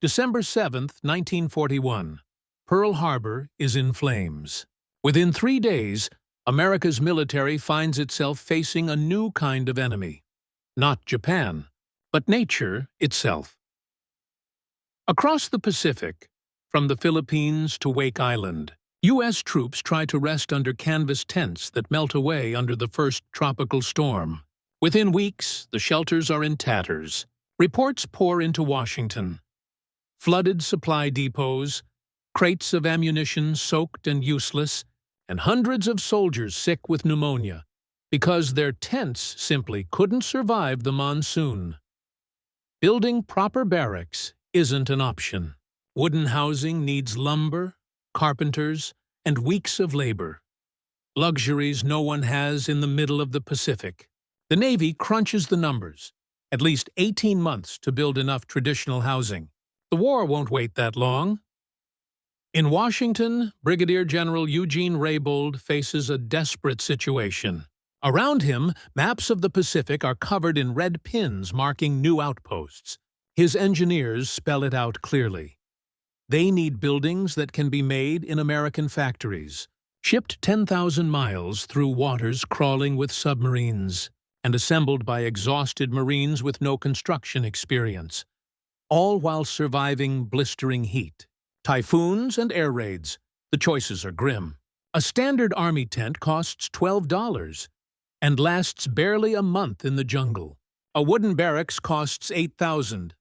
December 7, 1941. Pearl Harbor is in flames. Within 3 days, America's military finds itself facing a new kind of enemy. Not Japan, but nature itself. Across the Pacific, from the Philippines to Wake Island, U.S. troops try to rest under canvas tents that melt away under the first tropical storm. Within weeks, the shelters are in tatters. Reports pour into Washington. Flooded supply depots, crates of ammunition soaked and useless, and hundreds of soldiers sick with pneumonia because their tents simply couldn't survive the monsoon. Building proper barracks isn't an option. Wooden housing needs lumber, carpenters, and weeks of labor. Luxuries no one has in the middle of the Pacific. The Navy crunches the numbers. At least 18 months to build enough traditional housing. The war won't wait that long. In Washington, Brigadier General Eugene Raybould faces a desperate situation. Around him, maps of the Pacific are covered in red pins marking new outposts. His engineers spell it out clearly. They need buildings that can be made in American factories, shipped 10,000 miles through waters crawling with submarines, and assembled by exhausted Marines with no construction experience, all while surviving blistering heat. Typhoons and air raids. The choices are grim. A standard Army tent costs $12 and lasts barely a month in the jungle. A wooden barracks costs $8,000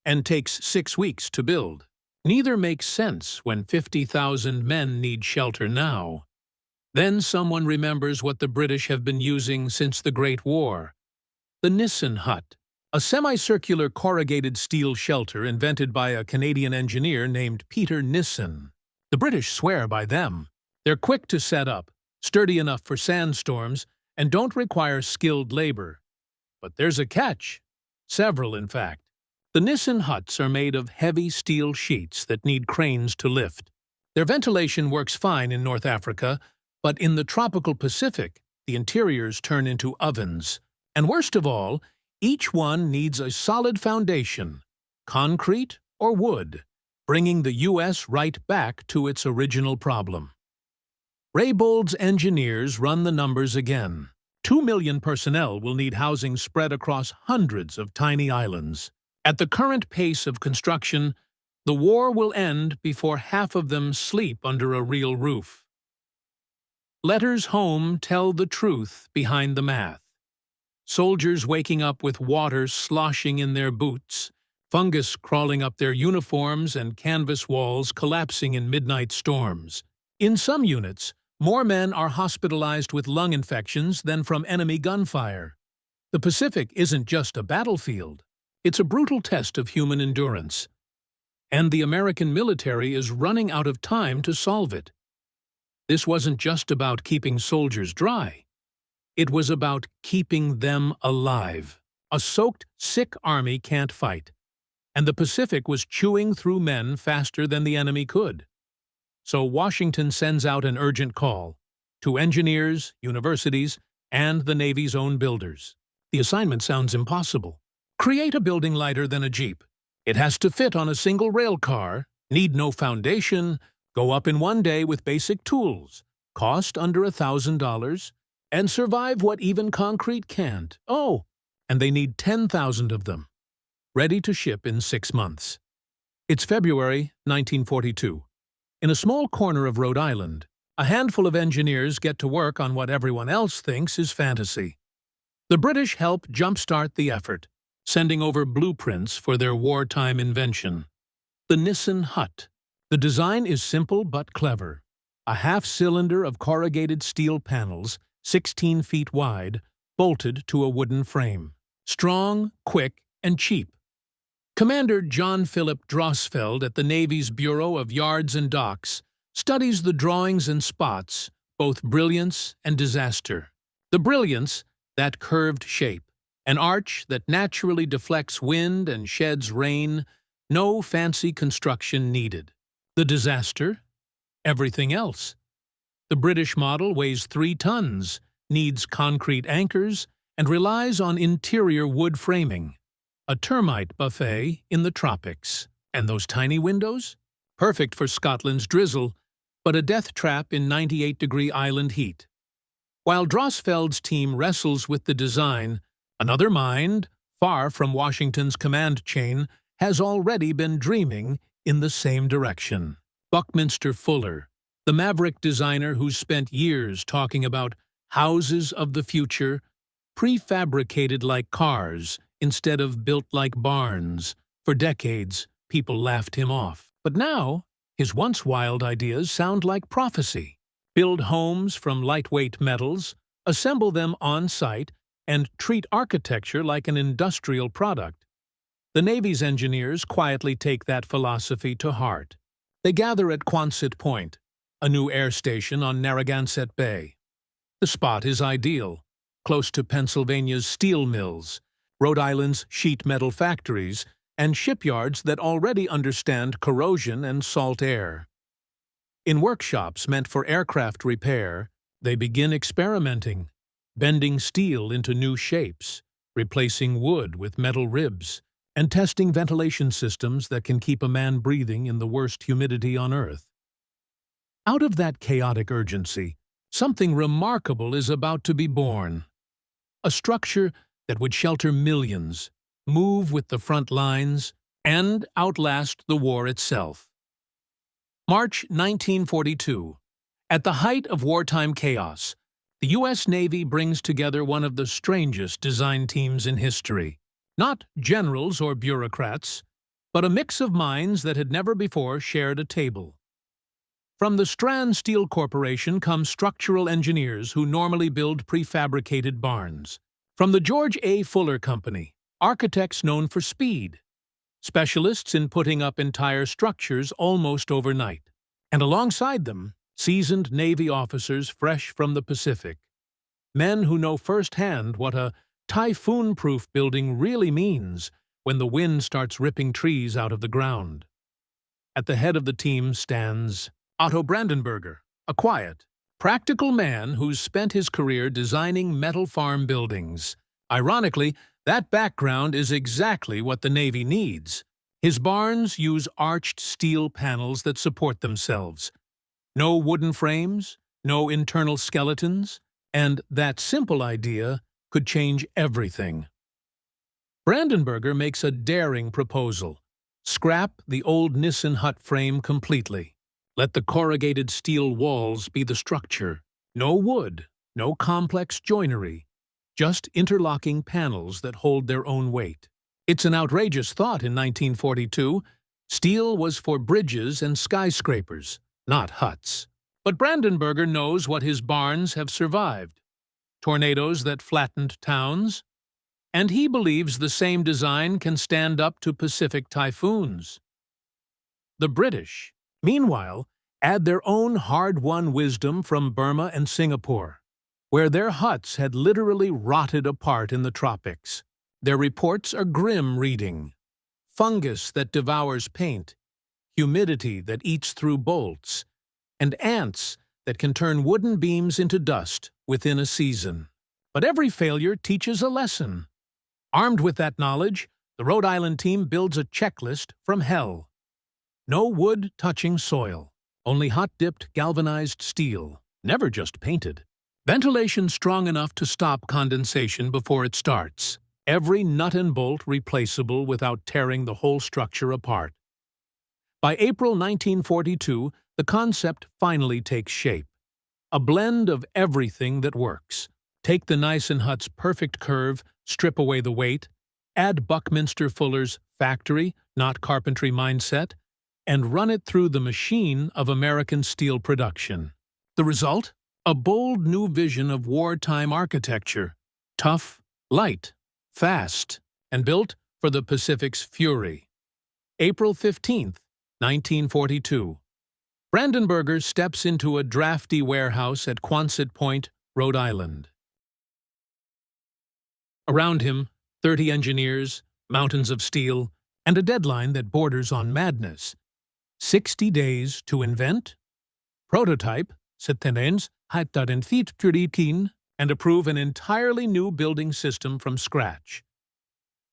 and takes 6 weeks to build. Neither makes sense when 50,000 men need shelter now. Then someone remembers what the British have been using since the Great War. The Nissen hut, a semicircular corrugated steel shelter invented by a Canadian engineer named Peter Nissen. The British swear by them. They're quick to set up, sturdy enough for sandstorms, and don't require skilled labor. But there's a catch. Several, in fact. The Nissen huts are made of heavy steel sheets that need cranes to lift. Their ventilation works fine in North Africa, but in the tropical Pacific, the interiors turn into ovens. And worst of all, each one needs a solid foundation, concrete or wood, bringing the U.S. right back to its original problem. Raybould's engineers run the numbers again. 2 million personnel will need housing spread across hundreds of tiny islands. At the current pace of construction, the war will end before half of them sleep under a real roof. Letters home tell the truth behind the math. Soldiers waking up with water sloshing in their boots, fungus crawling up their uniforms, and canvas walls collapsing in midnight storms. In some units, more men are hospitalized with lung infections than from enemy gunfire. The Pacific isn't just a battlefield. It's a brutal test of human endurance. And the American military is running out of time to solve it. This wasn't just about keeping soldiers dry. It was about keeping them alive. A soaked, sick army can't fight, and the Pacific was chewing through men faster than the enemy could. So Washington sends out an urgent call to engineers, universities, and the Navy's own builders. The assignment sounds impossible. Create a building lighter than a Jeep. It has to fit on a single rail car, need no foundation, go up in one day with basic tools, cost under $1,000, and survive what even concrete can't. Oh, and they need 10,000 of them, ready to ship in 6 months. It's February 1942. In a small corner of Rhode Island, a handful of engineers get to work on what everyone else thinks is fantasy. The British help jumpstart the effort, sending over blueprints for their wartime invention. The Nissen hut. The design is simple but clever. A half-cylinder of corrugated steel panels, 16 feet wide, bolted to a wooden frame. Strong, quick, and cheap. Commander John Philip Drosfeld at the Navy's Bureau of Yards and Docks studies the drawings and spots both brilliance and disaster. The brilliance, that curved shape, an arch that naturally deflects wind and sheds rain, no fancy construction needed. The disaster? Everything else. The British model weighs 3 tons, needs concrete anchors, and relies on interior wood framing. A termite buffet in the tropics. And those tiny windows? Perfect for Scotland's drizzle, but a death trap in 98-degree island heat. While Drosfeld's team wrestles with the design, another mind, far from Washington's command chain, has already been dreaming in the same direction. Buckminster Fuller, the maverick designer who's spent years talking about houses of the future, prefabricated like cars instead of built like barns. For decades, people laughed him off. But now, his once wild ideas sound like prophecy. Build homes from lightweight metals, assemble them on-site, and treat architecture like an industrial product. The Navy's engineers quietly take that philosophy to heart. They gather at Quonset Point, a new air station on Narragansett Bay. The spot is ideal, close to Pennsylvania's steel mills, Rhode Island's sheet metal factories, and shipyards that already understand corrosion and salt air. In workshops meant for aircraft repair, they begin experimenting, bending steel into new shapes, replacing wood with metal ribs, and testing ventilation systems that can keep a man breathing in the worst humidity on Earth. Out of that chaotic urgency, something remarkable is about to be born. A structure that would shelter millions, move with the front lines, and outlast the war itself. March 1942. At the height of wartime chaos, the U.S. Navy brings together one of the strangest design teams in history. Not generals or bureaucrats, but a mix of minds that had never before shared a table. From the Strand Steel Corporation come structural engineers who normally build prefabricated barns. From the George A. Fuller Company, architects known for speed, specialists in putting up entire structures almost overnight. And alongside them, seasoned Navy officers fresh from the Pacific. Men who know firsthand what a typhoon-proof building really means when the wind starts ripping trees out of the ground. At the head of the team stands Otto Brandenberger, a quiet, practical man who's spent his career designing metal farm buildings. Ironically, that background is exactly what the Navy needs. His barns use arched steel panels that support themselves. No wooden frames, no internal skeletons, and that simple idea could change everything. Brandenberger makes a daring proposal. Scrap the old Nissen hut frame completely. Let the corrugated steel walls be the structure. No wood, no complex joinery. Just interlocking panels that hold their own weight. It's an outrageous thought in 1942. Steel was for bridges and skyscrapers, not huts. But Brandenberger knows what his barns have survived. Tornadoes that flattened towns. And he believes the same design can stand up to Pacific typhoons. The British, meanwhile, add their own hard-won wisdom from Burma and Singapore, where their huts had literally rotted apart in the tropics. Their reports are grim reading. Fungus that devours paint, humidity that eats through bolts, and ants that can turn wooden beams into dust within a season. But every failure teaches a lesson. Armed with that knowledge, the Rhode Island team builds a checklist from hell. No wood touching soil, only hot-dipped galvanized steel, never just painted. Ventilation strong enough to stop condensation before it starts. Every nut and bolt replaceable without tearing the whole structure apart. By April 1942, the concept finally takes shape. A blend of everything that works. Take the Nissen hut's perfect curve, strip away the weight, add Buckminster Fuller's factory, not carpentry mindset, and run it through the machine of American steel production. The result? A bold new vision of wartime architecture. Tough, light, fast, and built for the Pacific's fury. April 15th, 1942. Brandenberger steps into a drafty warehouse at Quonset Point, Rhode Island. Around him, 30 engineers, mountains of steel, and a deadline that borders on madness. 60 days to invent, prototype, and approve an entirely new building system from scratch.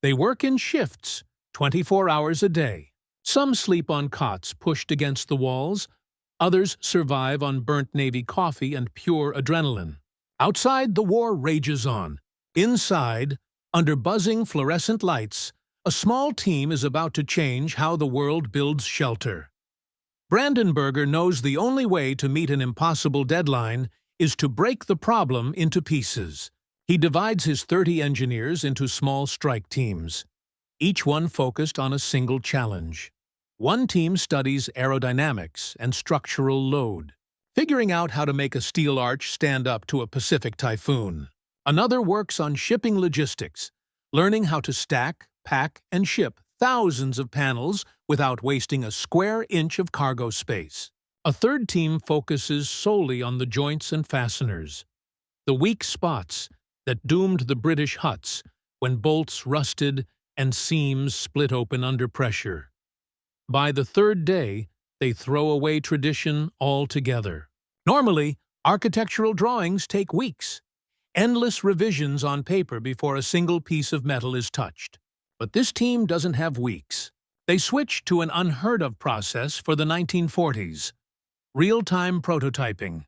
They work in shifts, 24 hours a day, Some sleep on cots pushed against the walls, others survive on burnt Navy coffee and pure adrenaline. Outside, the war rages on. Inside, under buzzing fluorescent lights, a small team is about to change how the world builds shelter. Brandenburger knows the only way to meet an impossible deadline is to break the problem into pieces. He divides his 30 engineers into small strike teams, each one focused on a single challenge. One team studies aerodynamics and structural load, figuring out how to make a steel arch stand up to a Pacific typhoon. Another works on shipping logistics, learning how to stack, pack, and ship thousands of panels without wasting a square inch of cargo space. A third team focuses solely on the joints and fasteners, the weak spots that doomed the British huts when bolts rusted and seams split open under pressure. By the third day, they throw away tradition altogether. Normally, architectural drawings take weeks, endless revisions on paper before a single piece of metal is touched. But this team doesn't have weeks. They switch to an unheard-of process for the 1940s, real-time prototyping.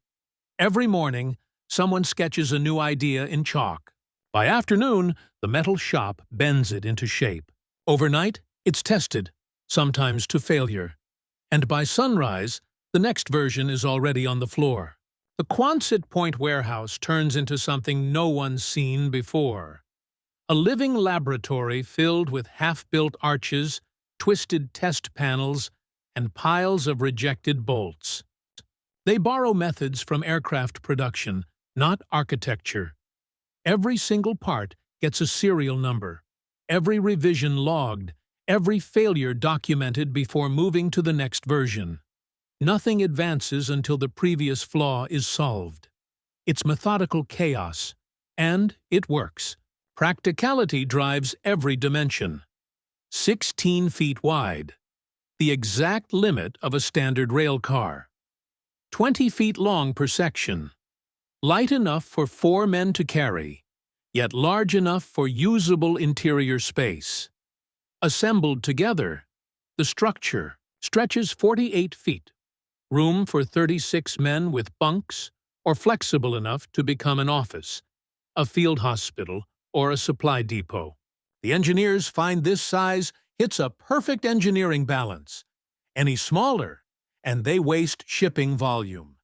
Every morning, someone sketches a new idea in chalk. By afternoon, the metal shop bends it into shape. Overnight, it's tested, sometimes to failure. And by sunrise, the next version is already on the floor. The Quonset Point warehouse turns into something no one's seen before. A living laboratory filled with half-built arches, twisted test panels, and piles of rejected bolts. They borrow methods from aircraft production, not architecture. Every single part gets a serial number, every revision logged, every failure documented before moving to the next version. Nothing advances until the previous flaw is solved. It's methodical chaos, and it works. Practicality drives every dimension. 16 feet wide, the exact limit of a standard rail car. 20 feet long per section. Light enough for 4 men to carry, yet large enough for usable interior space. Assembled together, the structure stretches 48 feet, room for 36 men with bunks, or flexible enough to become an office, a field hospital, or a supply depot. The engineers find this size hits a perfect engineering balance. Any smaller, and they waste shipping volume.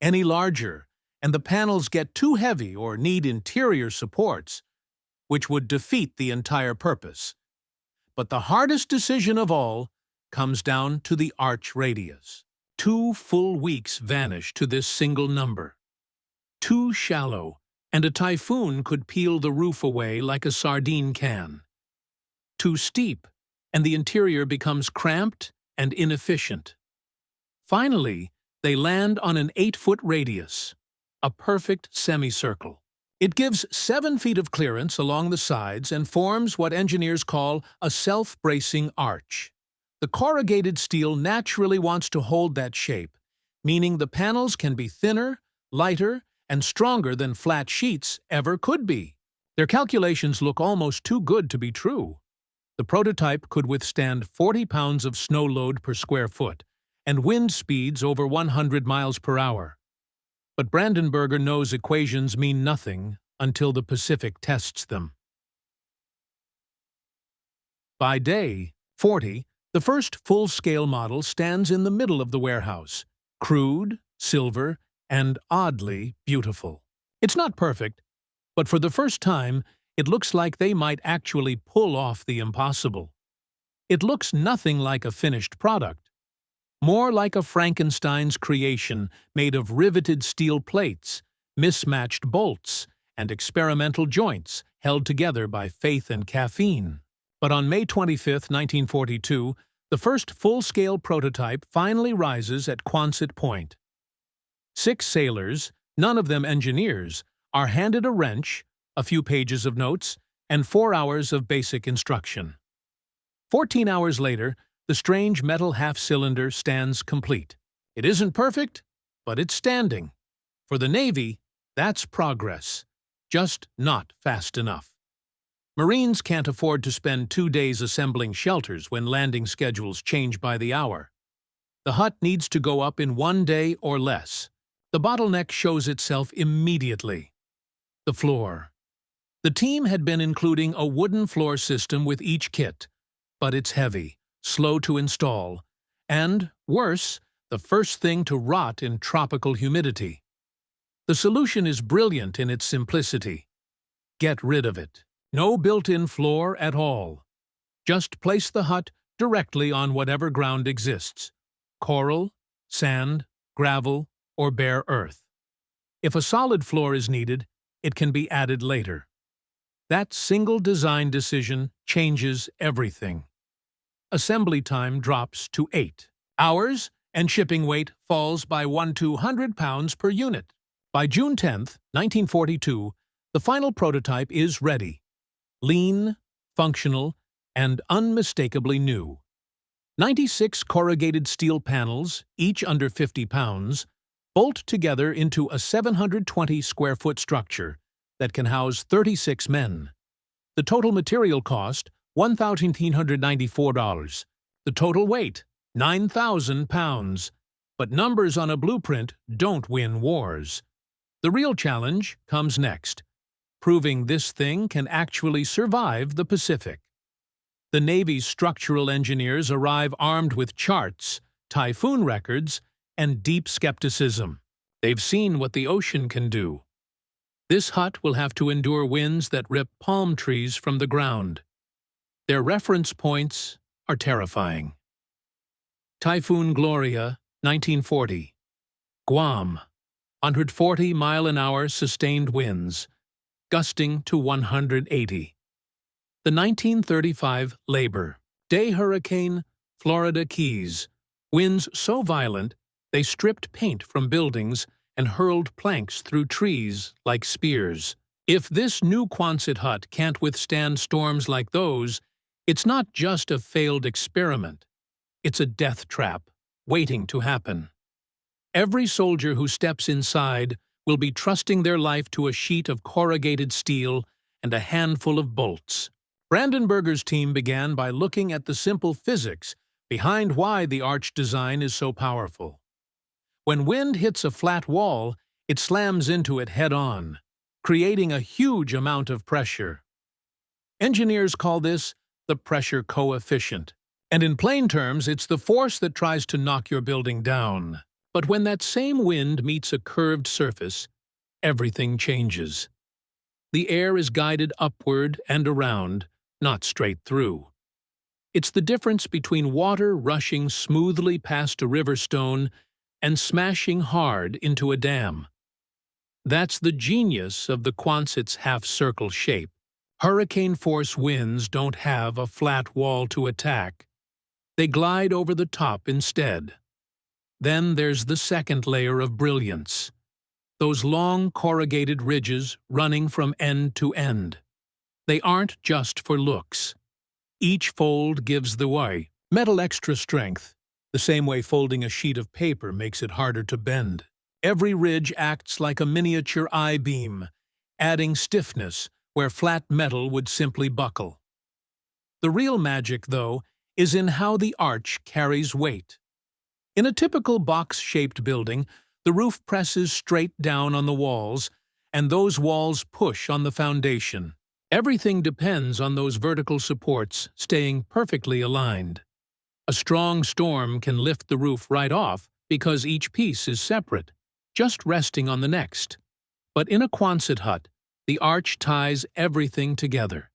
Any larger, and the panels get too heavy or need interior supports, which would defeat the entire purpose. But the hardest decision of all comes down to the arch radius. 2 full weeks vanish to this single number. Too shallow, and a typhoon could peel the roof away like a sardine can. Too steep, and the interior becomes cramped and inefficient. Finally, they land on an 8-foot radius, a perfect semicircle. It gives 7 feet of clearance along the sides and forms what engineers call a self-bracing arch. The corrugated steel naturally wants to hold that shape, meaning the panels can be thinner, lighter, and stronger than flat sheets ever could be. Their calculations look almost too good to be true. The prototype could withstand 40 pounds of snow load per square foot and wind speeds over 100 miles per hour. But Brandenburger knows equations mean nothing until the Pacific tests them. By day 40, the first full-scale model stands in the middle of the warehouse, crude, silver, and oddly beautiful. It's not perfect, but for the first time, it looks like they might actually pull off the impossible. It looks nothing like a finished product, more like a Frankenstein's creation made of riveted steel plates, mismatched bolts, and experimental joints held together by faith and caffeine. But on May 25, 1942, the first full-scale prototype finally rises at Quonset Point. 6 sailors, none of them engineers, are handed a wrench, a few pages of notes, and 4 hours of basic instruction. 14 hours later, the strange metal half-cylinder stands complete. It isn't perfect, but it's standing. For the Navy, that's progress, just not fast enough. Marines can't afford to spend 2 days assembling shelters when landing schedules change by the hour. The hut needs to go up in 1 day or less. The bottleneck shows itself immediately. The floor. The team had been including a wooden floor system with each kit, but it's heavy, slow to install, and, worse, the first thing to rot in tropical humidity. The solution is brilliant in its simplicity. Get rid of it. No built-in floor at all. Just place the hut directly on whatever ground exists: coral, sand, gravel, or bare earth. If a solid floor is needed, it can be added later. That single design decision changes everything. Assembly time drops to 8 hours, and shipping weight falls by 100 pounds per unit. By June 10, 1942, the final prototype is ready. Lean, functional, and unmistakably new. 96 corrugated steel panels, each under 50 pounds, bolt together into a 720-square-foot structure that can house 36 men. The total material cost, $1,394. The total weight, 9,000 pounds. But numbers on a blueprint don't win wars. The real challenge comes next: proving this thing can actually survive the Pacific. The Navy's structural engineers arrive armed with charts, typhoon records, and deep skepticism. They've seen what the ocean can do. This hut will have to endure winds that rip palm trees from the ground. Their reference points are terrifying. Typhoon Gloria, 1940. Guam. 140-mile-an-hour sustained winds, gusting to 180. The 1935 Labor. Day hurricane, Florida Keys. Winds so violent, they stripped paint from buildings and hurled planks through trees like spears. If this new Quonset hut can't withstand storms like those, it's not just a failed experiment. It's a death trap, waiting to happen. Every soldier who steps inside will be trusting their life to a sheet of corrugated steel and a handful of bolts. Brandenburger's team began by looking at the simple physics behind why the arch design is so powerful. When wind hits a flat wall, it slams into it head-on, creating a huge amount of pressure. Engineers call this the pressure coefficient, and in plain terms, it's the force that tries to knock your building down. But when that same wind meets a curved surface, everything changes. The air is guided upward and around, not straight through. It's the difference between water rushing smoothly past a river stone and smashing hard into a dam. That's the genius of the Quonset's half-circle shape. Hurricane-force winds don't have a flat wall to attack. They glide over the top instead. Then there's the second layer of brilliance. Those long corrugated ridges running from end to end. They aren't just for looks. Each fold gives the way. Metal extra strength, the same way folding a sheet of paper makes it harder to bend. Every ridge acts like a miniature I-beam, adding stiffness where flat metal would simply buckle. The real magic, though, is in how the arch carries weight. In a typical box-shaped building, the roof presses straight down on the walls, and those walls push on the foundation. Everything depends on those vertical supports staying perfectly aligned. A strong storm can lift the roof right off because each piece is separate, just resting on the next. But in a Quonset hut, the arch ties everything together.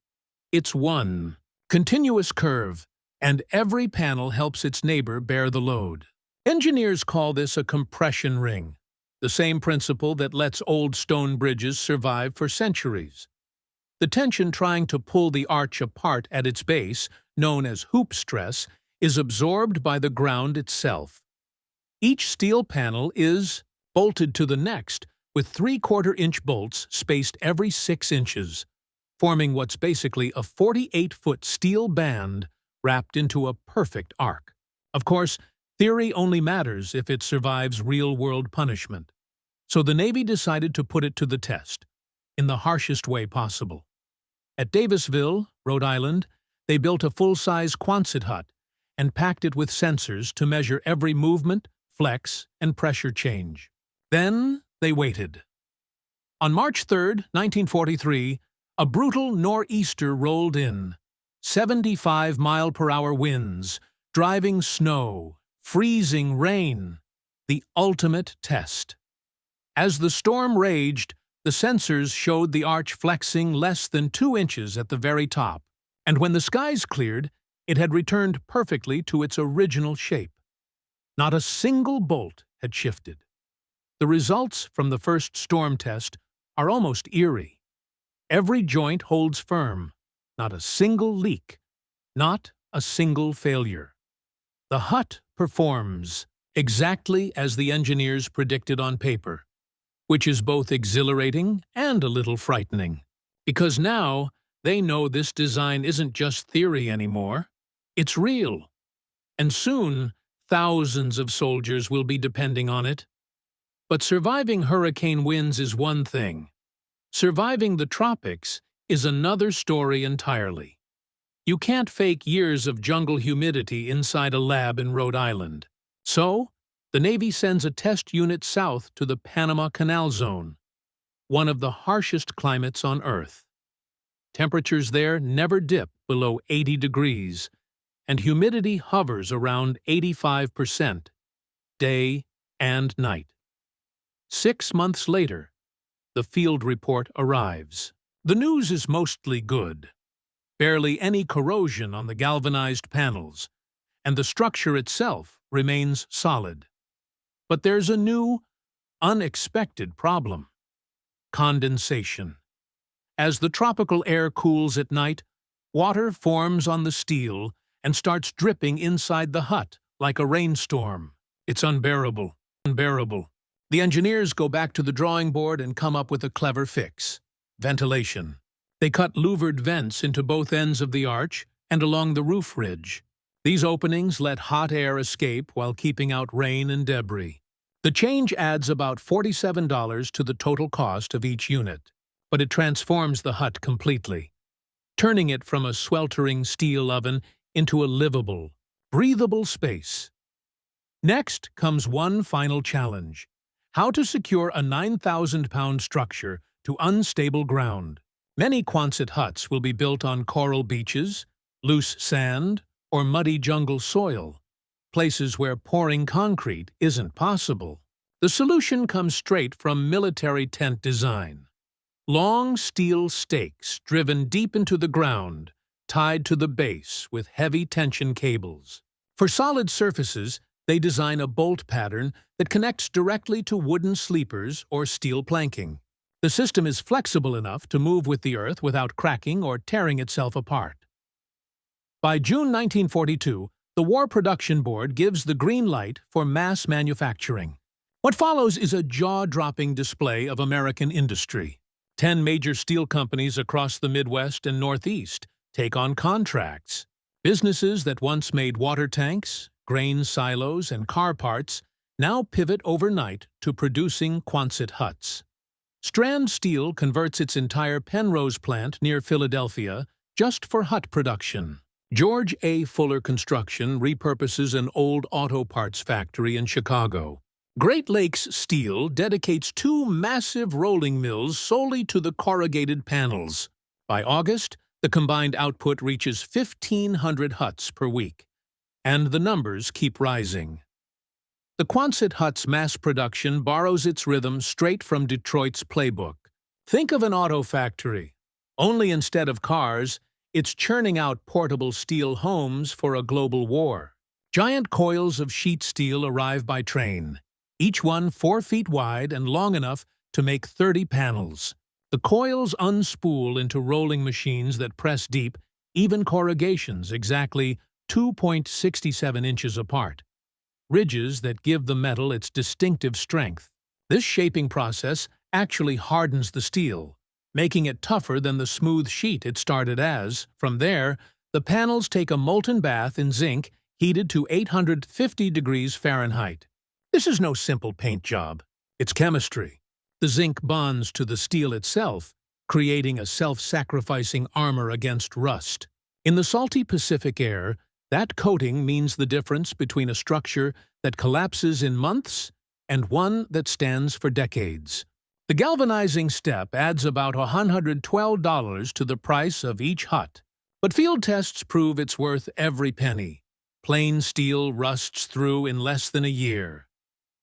It's one continuous curve, and every panel helps its neighbor bear the load. Engineers call this a compression ring, the same principle that lets old stone bridges survive for centuries. The tension trying to pull the arch apart at its base, known as hoop stress, is absorbed by the ground itself. Each steel panel is bolted to the next with 3/4-inch bolts spaced every 6 inches, forming what's basically a 48-foot steel band wrapped into a perfect arc. Of course, theory only matters if it survives real-world punishment. So the Navy decided to put it to the test, in the harshest way possible. At Davisville, Rhode Island, they built a full-size Quonset hut and packed it with sensors to measure every movement, flex, and pressure change. Then they waited. On March 3, 1943, a brutal nor'easter rolled in. 75-mile-per-hour winds, driving snow, freezing rain. The ultimate test. As the storm raged, the sensors showed the arch flexing less than 2 inches at the very top, and when the skies cleared, it had returned perfectly to its original shape. Not a single bolt had shifted. The results from the first storm test are almost eerie. Every joint holds firm, not a single leak, not a single failure. The hut performs exactly as the engineers predicted on paper, which is both exhilarating and a little frightening, because now they know this design isn't just theory anymore, it's real. And soon, thousands of soldiers will be depending on it. But surviving hurricane winds is one thing. Surviving the tropics is another story entirely. You can't fake years of jungle humidity inside a lab in Rhode Island. So, the Navy sends a test unit south to the Panama Canal Zone, one of the harshest climates on Earth. Temperatures there never dip below 80 degrees, and humidity hovers around 85%, day and night. 6 months later, the field report arrives. The news is mostly good. Barely any corrosion on the galvanized panels, and the structure itself remains solid. But there's a new, unexpected problem: condensation. As the tropical air cools at night, water forms on the steel and starts dripping inside the hut like a rainstorm. It's unbearable. The engineers go back to the drawing board and come up with a clever fix: ventilation. They cut louvered vents into both ends of the arch and along the roof ridge. These openings let hot air escape while keeping out rain and debris. The change adds about $47 to the total cost of each unit, but it transforms the hut completely, turning it from a sweltering steel oven into a livable, breathable space. Next comes one final challenge: how to secure a 9,000-pound structure to unstable ground. Many Quonset huts will be built on coral beaches, loose sand, or muddy jungle soil, places where pouring concrete isn't possible. The solution comes straight from military tent design. Long steel stakes driven deep into the ground, tied to the base with heavy tension cables. For solid surfaces, they design a bolt pattern that connects directly to wooden sleepers or steel planking. The system is flexible enough to move with the earth without cracking or tearing itself apart. By June 1942, the War Production Board gives the green light for mass manufacturing. What follows is a jaw-dropping display of American industry. 10 major steel companies across the Midwest and Northeast take on contracts. Businesses that once made water tanks, grain silos, and car parts now pivot overnight to producing Quonset huts. Strand Steel converts its entire Penrose plant near Philadelphia just for hut production. George A. Fuller Construction repurposes an old auto parts factory in Chicago. Great Lakes Steel dedicates 2 massive rolling mills solely to the corrugated panels. By August, the combined output reaches 1,500 huts per week, and the numbers keep rising. The Quonset hut's mass production borrows its rhythm straight from Detroit's playbook. Think of an auto factory, only instead of cars, it's churning out portable steel homes for a global war. Giant coils of sheet steel arrive by train, each one 4 feet wide and long enough to make 30 panels. The coils unspool into rolling machines that press deep, even corrugations exactly 2.67 inches apart. Ridges that give the metal its distinctive strength. This shaping process actually hardens the steel, making it tougher than the smooth sheet it started as. From there, the panels take a molten bath in zinc heated to 850 degrees Fahrenheit. This is no simple paint job. It's chemistry. The zinc bonds to the steel itself, creating a self-sacrificing armor against rust. In the salty Pacific air, that coating means the difference between a structure that collapses in months and one that stands for decades. The galvanizing step adds about $112 to the price of each hut, but field tests prove it's worth every penny. Plain steel rusts through in less than a year.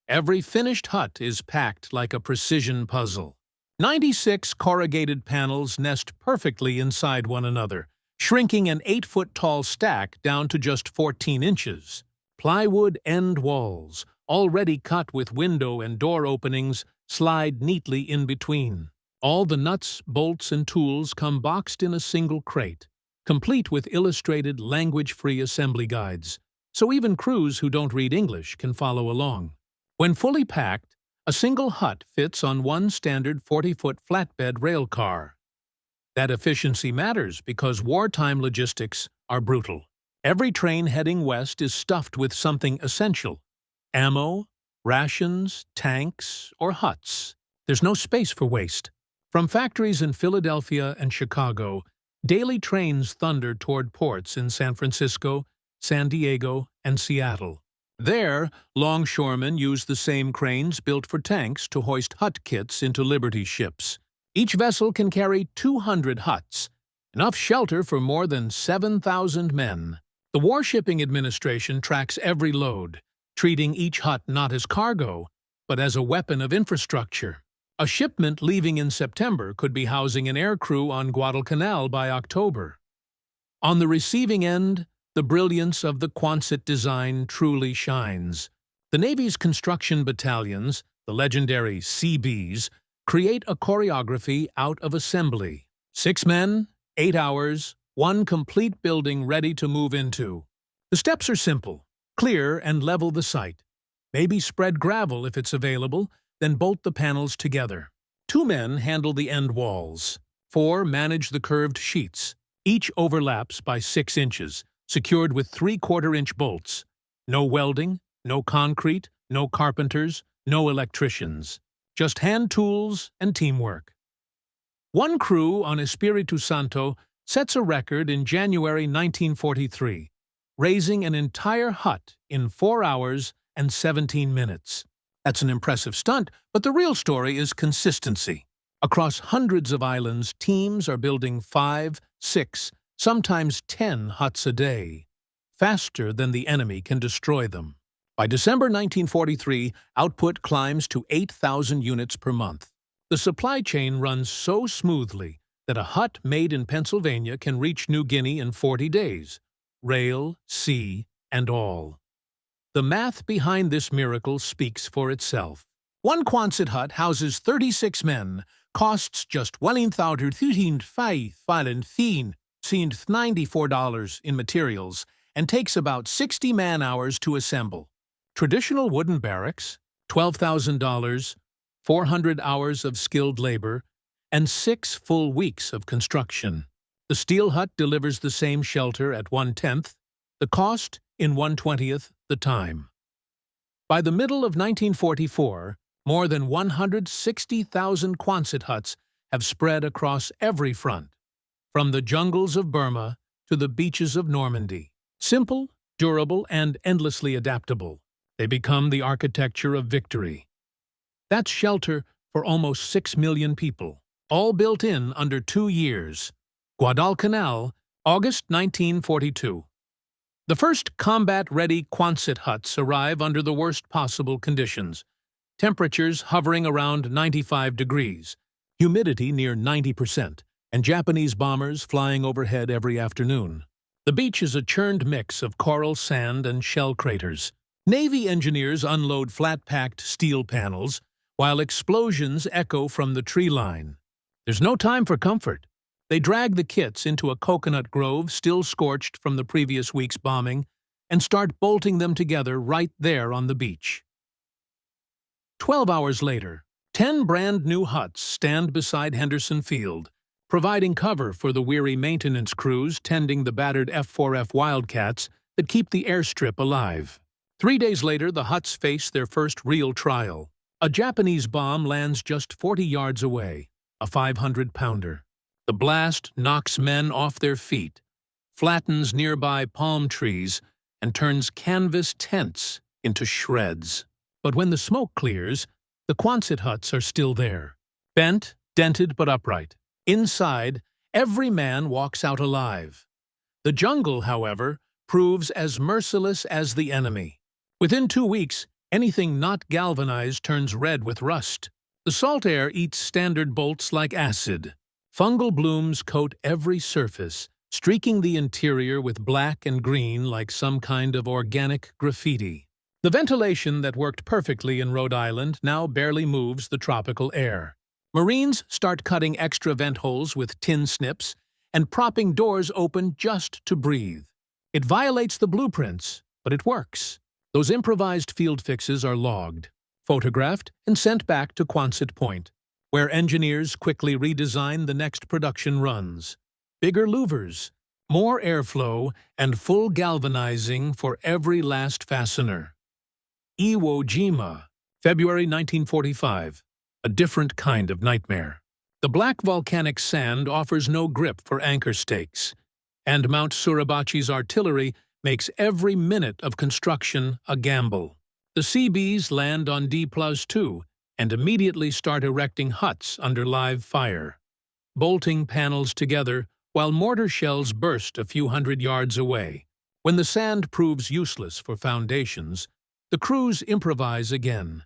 Every finished hut is packed like a precision puzzle. 96 corrugated panels nest perfectly inside one another, shrinking an 8-foot-tall stack down to just 14 inches. Plywood end walls, already cut with window and door openings, slide neatly in between. All the nuts, bolts, and tools come boxed in a single crate, complete with illustrated language-free assembly guides, so even crews who don't read English can follow along. When fully packed, a single hut fits on one standard 40-foot flatbed rail car. That efficiency matters because wartime logistics are brutal. Every train heading west is stuffed with something essential: ammo, rations, tanks, or huts. There's no space for waste. From factories in Philadelphia and Chicago, daily trains thunder toward ports in San Francisco, San Diego, and Seattle. There, longshoremen use the same cranes built for tanks to hoist hut kits into Liberty ships. Each vessel can carry 200 huts, enough shelter for more than 7,000 men. The Warshipping Administration tracks every load, treating each hut not as cargo, but as a weapon of infrastructure. A shipment leaving in September could be housing an aircrew on Guadalcanal by October. On the receiving end, the brilliance of the Quonset design truly shines. The Navy's construction battalions, the legendary CBs, create a choreography out of assembly. 6 men, 8 hours, one complete building ready to move into. The steps are simple: clear and level the site. Maybe spread gravel if it's available, then bolt the panels together. 2 men handle the end walls. 4 manage the curved sheets. Each overlaps by 6 inches, secured with 3/4-inch bolts. No welding, no concrete, no carpenters, no electricians. Just hand tools and teamwork. One crew on Espiritu Santo sets a record in January 1943, raising an entire hut in 4 hours and 17 minutes. That's an impressive stunt, but the real story is consistency. Across hundreds of islands, teams are building 5, 6, sometimes 10 huts a day, faster than the enemy can destroy them. By December 1943, output climbs to 8,000 units per month. The supply chain runs so smoothly that a hut made in Pennsylvania can reach New Guinea in 40 days, rail, sea, and all. The math behind this miracle speaks for itself. One Quonset hut houses 36 men, costs just $1,394 in materials, and takes about 60 man-hours to assemble. Traditional wooden barracks, $12,000, 400 hours of skilled labor, and 6 full weeks of construction. The steel hut delivers the same shelter at 1/10, the cost in 1/20th the time. By the middle of 1944, more than 160,000 Quonset huts have spread across every front, from the jungles of Burma to the beaches of Normandy. Simple, durable, and endlessly adaptable, they become the architecture of victory. That's shelter for almost 6 million people, all built in under 2 years. Guadalcanal, August 1942. The first combat-ready Quonset huts arrive under the worst possible conditions. Temperatures hovering around 95 degrees, humidity near 90%, and Japanese bombers flying overhead every afternoon. The beach is a churned mix of coral, sand, and shell craters. Navy engineers unload flat-packed steel panels, while explosions echo from the tree line. There's no time for comfort. They drag the kits into a coconut grove still scorched from the previous week's bombing and start bolting them together right there on the beach. 12 hours later, 10 brand-new huts stand beside Henderson Field, providing cover for the weary maintenance crews tending the battered F-4F Wildcats that keep the airstrip alive. 3 days later, the huts face their first real trial. A Japanese bomb lands just 40 yards away. a 500-pounder. The blast knocks men off their feet, flattens nearby palm trees, and turns canvas tents into shreds. But when the smoke clears, the Quonset huts are still there, bent, dented but upright. Inside, every man walks out alive. The jungle, however, proves as merciless as the enemy. Within 2 weeks, anything not galvanized turns red with rust. The salt air eats standard bolts like acid. Fungal blooms coat every surface, streaking the interior with black and green like some kind of organic graffiti. The ventilation that worked perfectly in Rhode Island now barely moves the tropical air. Marines start cutting extra vent holes with tin snips and propping doors open just to breathe. It violates the blueprints, but it works. Those improvised field fixes are logged, photographed, and sent back to Quonset Point, where engineers quickly redesign the next production runs. Bigger louvers, more airflow, and full galvanizing for every last fastener. Iwo Jima, February 1945. A different kind of nightmare. The black volcanic sand offers no grip for anchor stakes, and Mount Suribachi's artillery makes every minute of construction a gamble. The Seabees land on D+2 and immediately start erecting huts under live fire, bolting panels together while mortar shells burst a few hundred yards away. When the sand proves useless for foundations, the crews improvise again.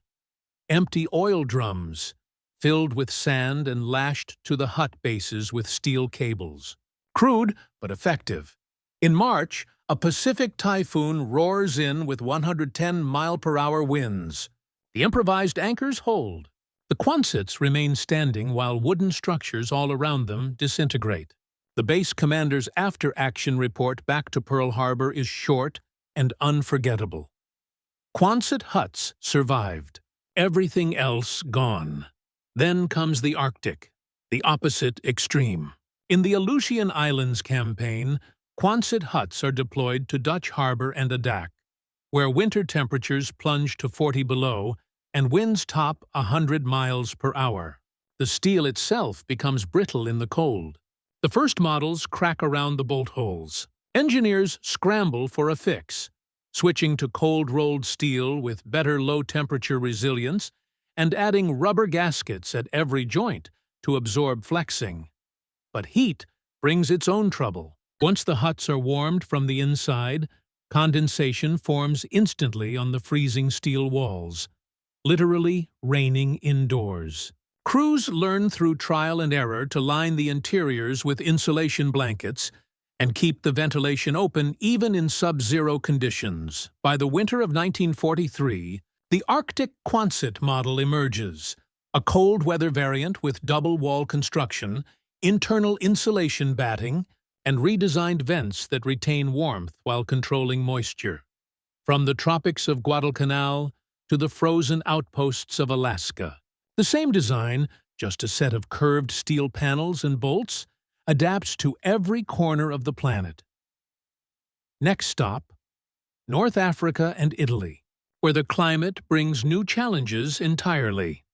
Empty oil drums, filled with sand and lashed to the hut bases with steel cables. Crude, but effective. In March, a Pacific typhoon roars in with 110-mile-per-hour winds. The improvised anchors hold. The Quonsets remain standing while wooden structures all around them disintegrate. The base commander's after-action report back to Pearl Harbor is short and unforgettable. Quonset huts survived. Everything else gone. Then comes the Arctic, the opposite extreme. In the Aleutian Islands campaign, Quonset huts are deployed to Dutch Harbor and Adak, where winter temperatures plunge to 40 below and winds top 100 miles per hour. The steel itself becomes brittle in the cold. The first models crack around the bolt holes. Engineers scramble for a fix, switching to cold-rolled steel with better low-temperature resilience and adding rubber gaskets at every joint to absorb flexing. But heat brings its own trouble. Once the huts are warmed from the inside, condensation forms instantly on the freezing steel walls, literally raining indoors. Crews learn through trial and error to line the interiors with insulation blankets and keep the ventilation open even in sub-zero conditions. By the winter of 1943, the Arctic Quonset model emerges, a cold-weather variant with double-wall construction, internal insulation batting, and redesigned vents that retain warmth while controlling moisture. From the tropics of Guadalcanal to the frozen outposts of Alaska, the same design, just a set of curved steel panels and bolts, adapts to every corner of the planet. Next stop, North Africa and Italy, where the climate brings new challenges entirely.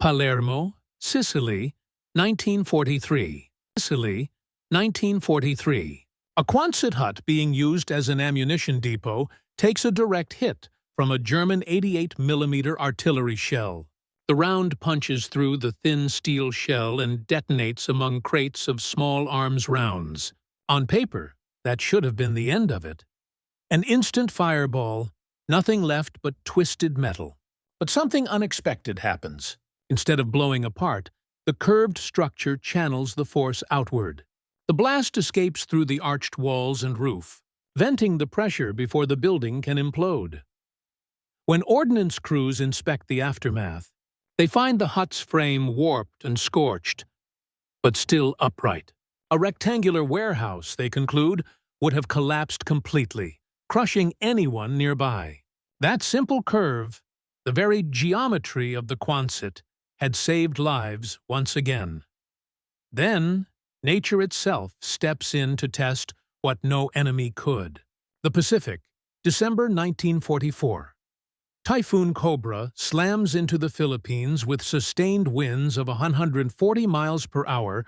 Palermo, Sicily, 1943. Sicily, 1943. A Quonset hut being used as an ammunition depot takes a direct hit from a German 88mm artillery shell. The round punches through the thin steel shell and detonates among crates of small arms rounds. On paper, that should have been the end of it. An instant fireball, nothing left but twisted metal. But something unexpected happens. Instead of blowing apart, the curved structure channels the force outward. The blast escapes through the arched walls and roof, venting the pressure before the building can implode. When ordnance crews inspect the aftermath, they find the hut's frame warped and scorched, but still upright. A rectangular warehouse, they conclude, would have collapsed completely, crushing anyone nearby. That simple curve, the very geometry of the Quonset, had saved lives once again. Then, nature itself steps in to test what no enemy could. The Pacific, December 1944. Typhoon Cobra slams into the Philippines with sustained winds of 140 miles per hour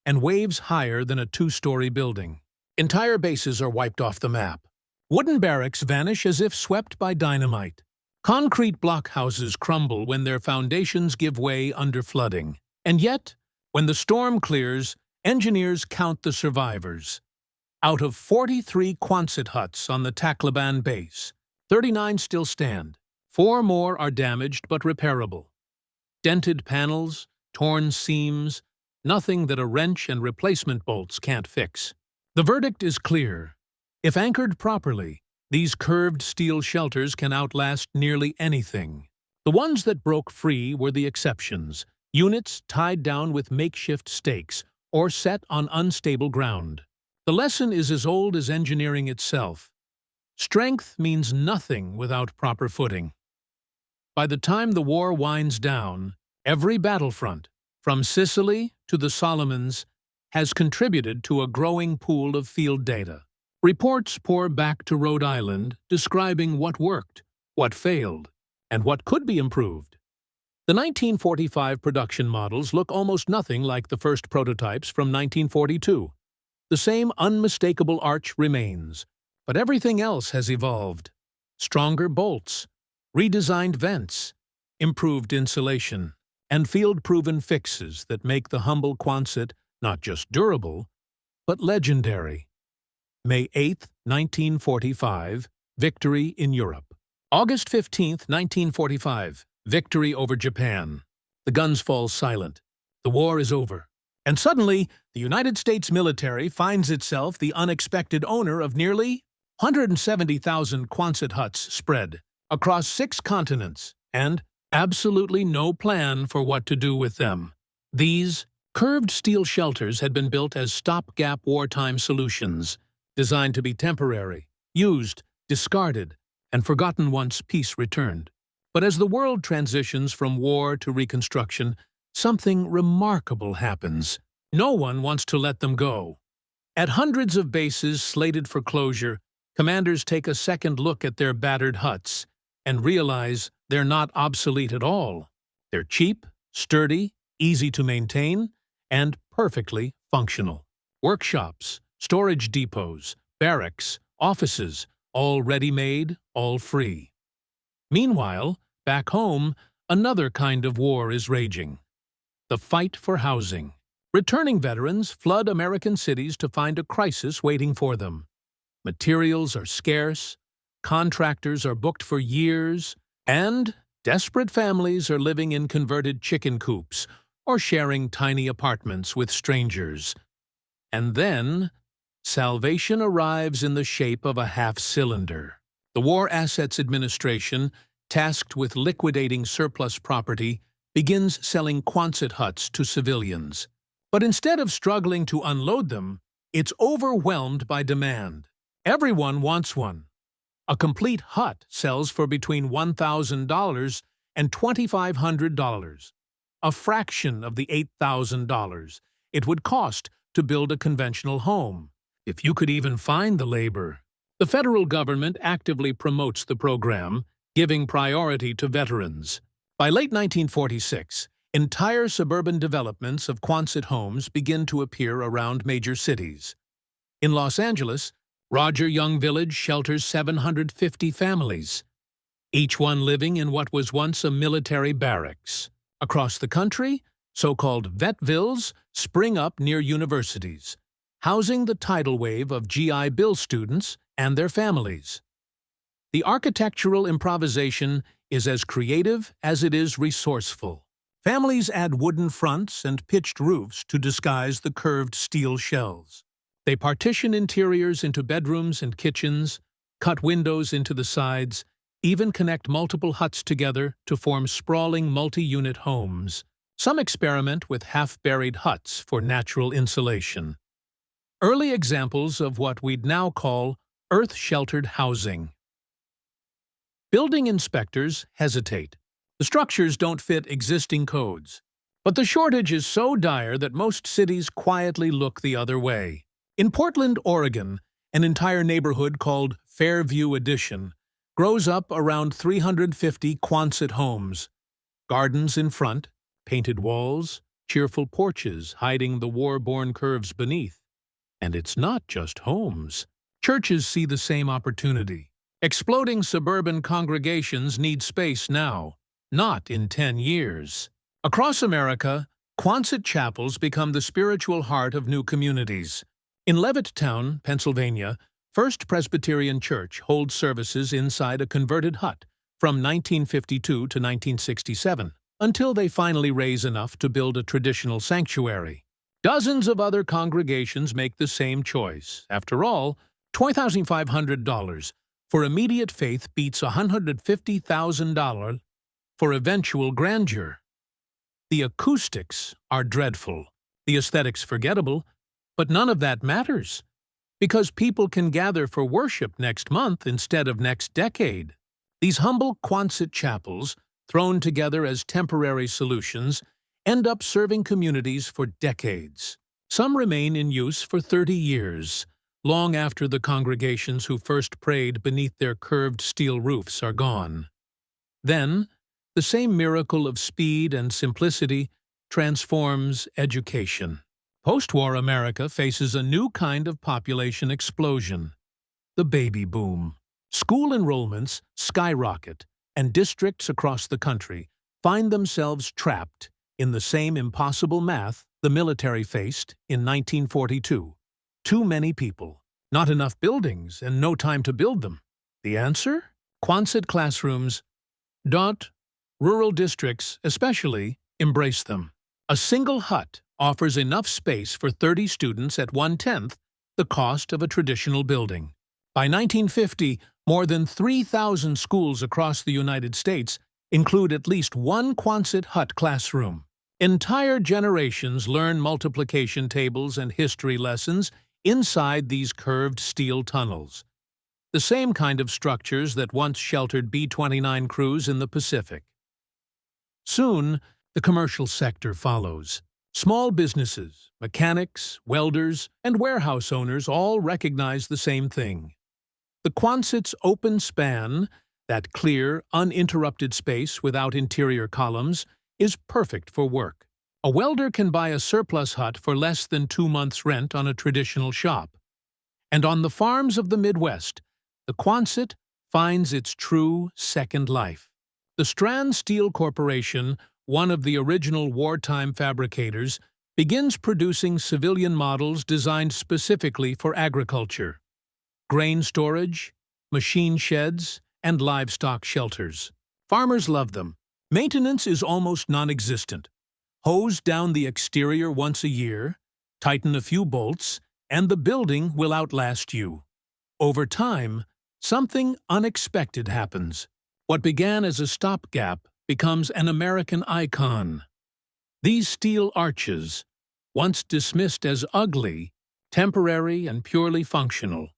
and waves higher than a two-story building. Entire bases are wiped off the map. Wooden barracks vanish as if swept by dynamite. Concrete blockhouses crumble when their foundations give way under flooding. And yet, when the storm clears, engineers count the survivors. Out of 43 Quonset huts on the Tacloban base, 39 still stand. 4 more are damaged but repairable. Dented panels, torn seams, nothing that a wrench and replacement bolts can't fix. The verdict is clear. If anchored properly, these curved steel shelters can outlast nearly anything. The ones that broke free were the exceptions, units tied down with makeshift stakes or set on unstable ground. The lesson is as old as engineering itself. Strength means nothing without proper footing. By the time the war winds down, every battlefront, from Sicily to the Solomons, has contributed to a growing pool of field data. Reports pour back to Rhode Island describing what worked, what failed, and what could be improved. The 1945 production models look almost nothing like the first prototypes from 1942. The same unmistakable arch remains, but everything else has evolved. Stronger bolts, redesigned vents, improved insulation, and field-proven fixes that make the humble Quonset not just durable, but legendary. May 8, 1945, victory in Europe. August 15, 1945, victory over Japan. The guns fall silent. The war is over. And suddenly, the United States military finds itself the unexpected owner of nearly 170,000 Quonset huts spread across 6 continents, and absolutely no plan for what to do with them. These curved steel shelters had been built as stopgap wartime solutions, designed to be temporary, used, discarded, and forgotten once peace returned. But as the world transitions from war to reconstruction, something remarkable happens. No one wants to let them go. At hundreds of bases slated for closure, commanders take a second look at their battered huts and realize they're not obsolete at all. They're cheap, sturdy, easy to maintain, and perfectly functional. Workshops, storage depots, barracks, offices, all ready-made, all free. Meanwhile, back home, another kind of war is raging. The fight for housing. Returning veterans flood American cities to find a crisis waiting for them. Materials are scarce, contractors are booked for years, and desperate families are living in converted chicken coops or sharing tiny apartments with strangers. And then, salvation arrives in the shape of a half-cylinder. The War Assets Administration, tasked with liquidating surplus property, begins selling Quonset huts to civilians. But instead of struggling to unload them, it's overwhelmed by demand. Everyone wants one. A complete hut sells for between $1,000 and $2,500, a fraction of the $8,000 it would cost to build a conventional home, if you could even find the labor. The federal government actively promotes the program, giving priority to veterans. By late 1946, entire suburban developments of Quonset homes begin to appear around major cities. In Los Angeles, Roger Young Village shelters 750 families, each one living in what was once a military barracks. Across the country, so-called Vetvilles spring up near universities, housing the tidal wave of GI Bill students and their families. The architectural improvisation is as creative as it is resourceful. Families add wooden fronts and pitched roofs to disguise the curved steel shells. They partition interiors into bedrooms and kitchens, cut windows into the sides, even connect multiple huts together to form sprawling multi-unit homes. Some experiment with half-buried huts for natural insulation. Early examples of what we'd now call earth-sheltered housing. Building inspectors hesitate. The structures don't fit existing codes. But the shortage is so dire that most cities quietly look the other way. In Portland, Oregon, an entire neighborhood called Fairview Addition grows up around 350 Quonset homes, gardens in front, painted walls, cheerful porches hiding the war-born curves beneath. And it's not just homes. Churches see the same opportunity. Exploding suburban congregations need space now, not in 10 years. Across America, Quonset chapels become the spiritual heart of new communities. In Levittown, Pennsylvania, First Presbyterian Church holds services inside a converted hut from 1952 to 1967, until they finally raise enough to build a traditional sanctuary. Dozens of other congregations make the same choice. After all, $2,500 for immediate faith beats $150,000 for eventual grandeur. The acoustics are dreadful, the aesthetics forgettable, but none of that matters, because people can gather for worship next month instead of next decade. These humble Quonset chapels, thrown together as temporary solutions, end up serving communities for decades. Some remain in use for 30 years, long after the congregations who first prayed beneath their curved steel roofs are gone. Then, the same miracle of speed and simplicity transforms education. Post-war America faces a new kind of population explosion: the baby boom. School enrollments skyrocket, and districts across the country find themselves trapped in the same impossible math the military faced in 1942. Too many people, not enough buildings, and no time to build them. The answer? Quonset classrooms. Rural districts, especially, embrace them. A single hut offers enough space for 30 students at 1/10 the cost of a traditional building. By 1950, more than 3,000 schools across the United States include at least one Quonset hut classroom. Entire generations learn multiplication tables and history lessons inside these curved steel tunnels, the same kind of structures that once sheltered B-29 crews in the Pacific. Soon, the commercial sector follows. Small businesses, mechanics, welders, and warehouse owners all recognize the same thing. The Quonset's open span, that clear, uninterrupted space without interior columns, is perfect for work. A welder can buy a surplus hut for less than 2 months' rent on a traditional shop. And on the farms of the Midwest, the Quonset finds its true second life. The Strand Steel Corporation, one of the original wartime fabricators, begins producing civilian models designed specifically for agriculture: grain storage, machine sheds, and livestock shelters. Farmers love them. Maintenance is almost non-existent. Hose down the exterior once a year, tighten a few bolts, and the building will outlast you. Over time, something unexpected happens. What began as a stopgap becomes an American icon. These steel arches, once dismissed as ugly, temporary, and purely functional,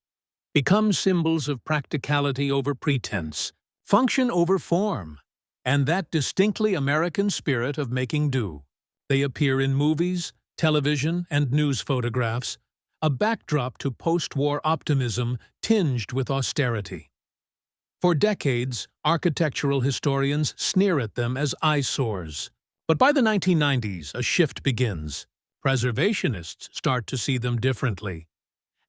become symbols of practicality over pretense, function over form, and that distinctly American spirit of making do. They appear in movies, television, and news photographs, a backdrop to post-war optimism tinged with austerity. For decades, architectural historians sneer at them as eyesores. But by the 1990s, a shift begins. Preservationists start to see them differently,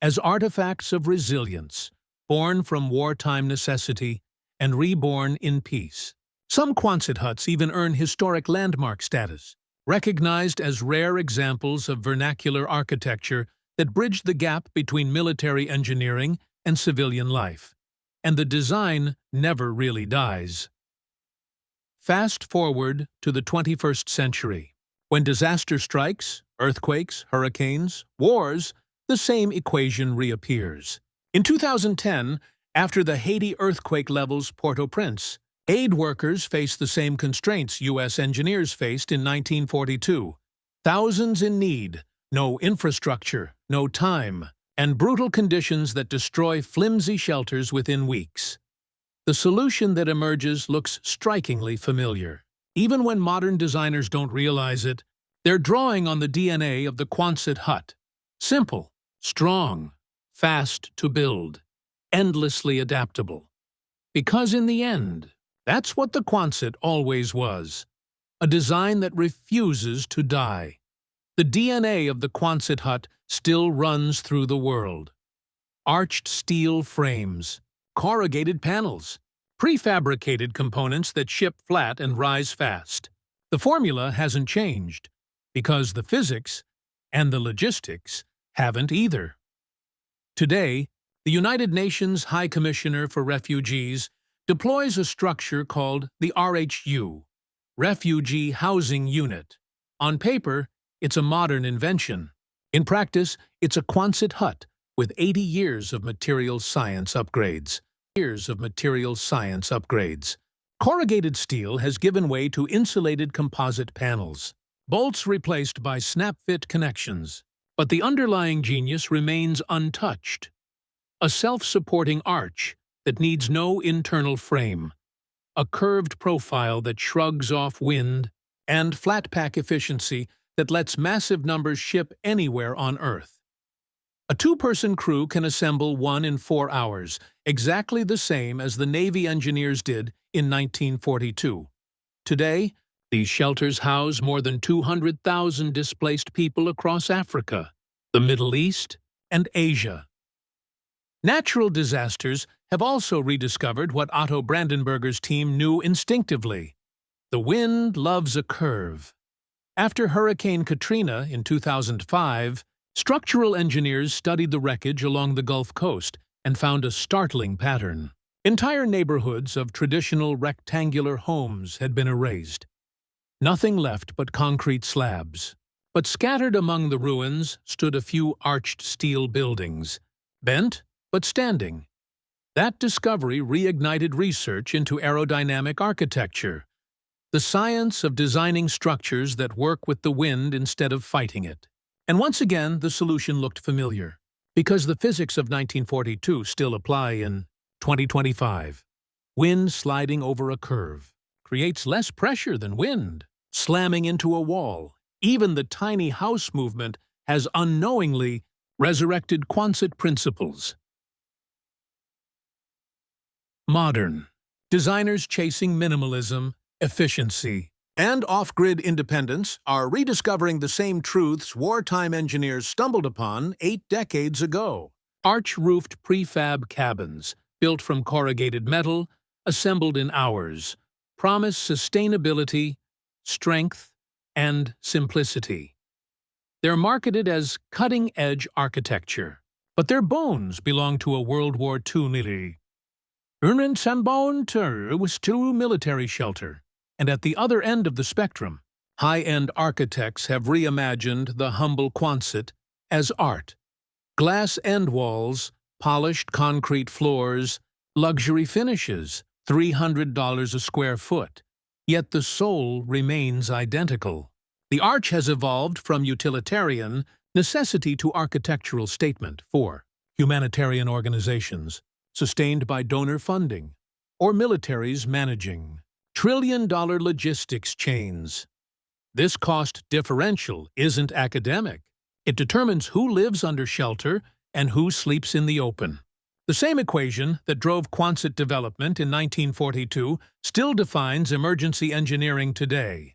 as artifacts of resilience, born from wartime necessity and reborn in peace. Some Quonset huts even earn historic landmark status, recognized as rare examples of vernacular architecture that bridge the gap between military engineering and civilian life. And the design never really dies. Fast forward to the 21st century. When disaster strikes, earthquakes, hurricanes, wars, the same equation reappears. In 2010, after the Haiti earthquake levels Port-au-Prince, aid workers face the same constraints U.S. engineers faced in 1942. Thousands in need, no infrastructure, no time, and brutal conditions that destroy flimsy shelters within weeks. The solution that emerges looks strikingly familiar. Even when modern designers don't realize it, they're drawing on the DNA of the Quonset hut. Simple, strong, fast to build, endlessly adaptable. Because in the end, that's what the Quonset always was, a design that refuses to die. The DNA of the Quonset hut still runs through the world. Arched steel frames, corrugated panels, prefabricated components that ship flat and rise fast. The formula hasn't changed, because the physics and the logistics haven't either. Today, the United Nations High Commissioner for Refugees deploys a structure called the RHU, Refugee Housing Unit. On paper, it's a modern invention. In practice, it's a Quonset hut with 80 years of materials science upgrades. Corrugated steel has given way to insulated composite panels, bolts replaced by snap-fit connections. But the underlying genius remains untouched. A self-supporting arch that needs no internal frame, a curved profile that shrugs off wind, and flat-pack efficiency that lets massive numbers ship anywhere on Earth. A two-person crew can assemble one in 4 hours, exactly the same as the Navy engineers did in 1942. Today, these shelters house more than 200,000 displaced people across Africa, the Middle East, and Asia. Natural disasters have also rediscovered what Otto Brandenberger's team knew instinctively. The wind loves a curve. After Hurricane Katrina in 2005, structural engineers studied the wreckage along the Gulf Coast and found a startling pattern. Entire neighborhoods of traditional rectangular homes had been erased. Nothing left but concrete slabs. But scattered among the ruins stood a few arched steel buildings, bent but standing. That discovery reignited research into aerodynamic architecture, the science of designing structures that work with the wind instead of fighting it. And once again, the solution looked familiar, because the physics of 1942 still apply in 2025. Wind sliding over a curve creates less pressure than wind slamming into a wall. Even the tiny house movement has unknowingly resurrected Quonset principles. Modern. Designers chasing minimalism, efficiency, and off-grid independence are rediscovering the same truths wartime engineers stumbled upon 8 decades ago. Arch-roofed prefab cabins, built from corrugated metal, assembled in hours, promise sustainability, strength, and simplicity. They're marketed as cutting-edge architecture, but their bones belong to a World War II military. Was to military shelter, and at the other end of the spectrum, high-end architects have reimagined the humble Quonset as art. Glass end walls, polished concrete floors, luxury finishes, $300 a square foot. Yet the soul remains identical. The arch has evolved from utilitarian necessity to architectural statement for humanitarian organizations, sustained by donor funding, or militaries managing trillion-dollar logistics chains. This cost differential isn't academic. It determines who lives under shelter and who sleeps in the open. The same equation that drove Quonset development in 1942 still defines emergency engineering today.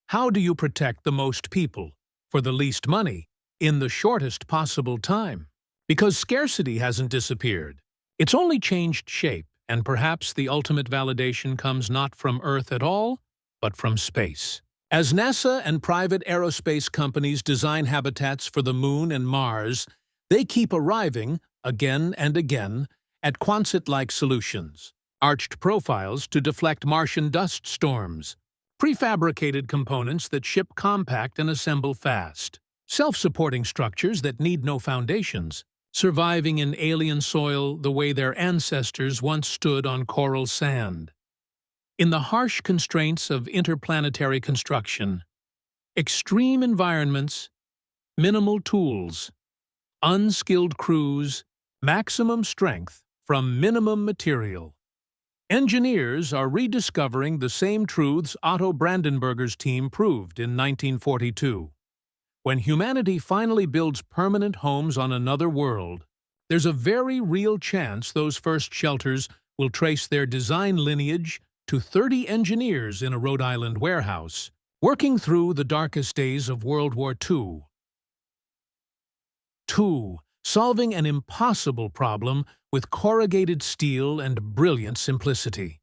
How do you protect the most people, for the least money, in the shortest possible time? Because scarcity hasn't disappeared. It's only changed shape, and perhaps the ultimate validation comes not from Earth at all, but from space. As NASA and private aerospace companies design habitats for the Moon and Mars, they keep arriving, again and again, at Quonset-like solutions. Arched profiles to deflect Martian dust storms, prefabricated components that ship compact and assemble fast, self-supporting structures that need no foundations, surviving in alien soil the way their ancestors once stood on coral sand. In the harsh constraints of interplanetary construction, extreme environments, minimal tools, unskilled crews, maximum strength from minimum material. Engineers are rediscovering the same truths Otto Brandenberger's team proved in 1942. When humanity finally builds permanent homes on another world, there's a very real chance those first shelters will trace their design lineage to 30 engineers in a Rhode Island warehouse, working through the darkest days of World War II. 2. Solving an impossible problem with corrugated steel and brilliant simplicity.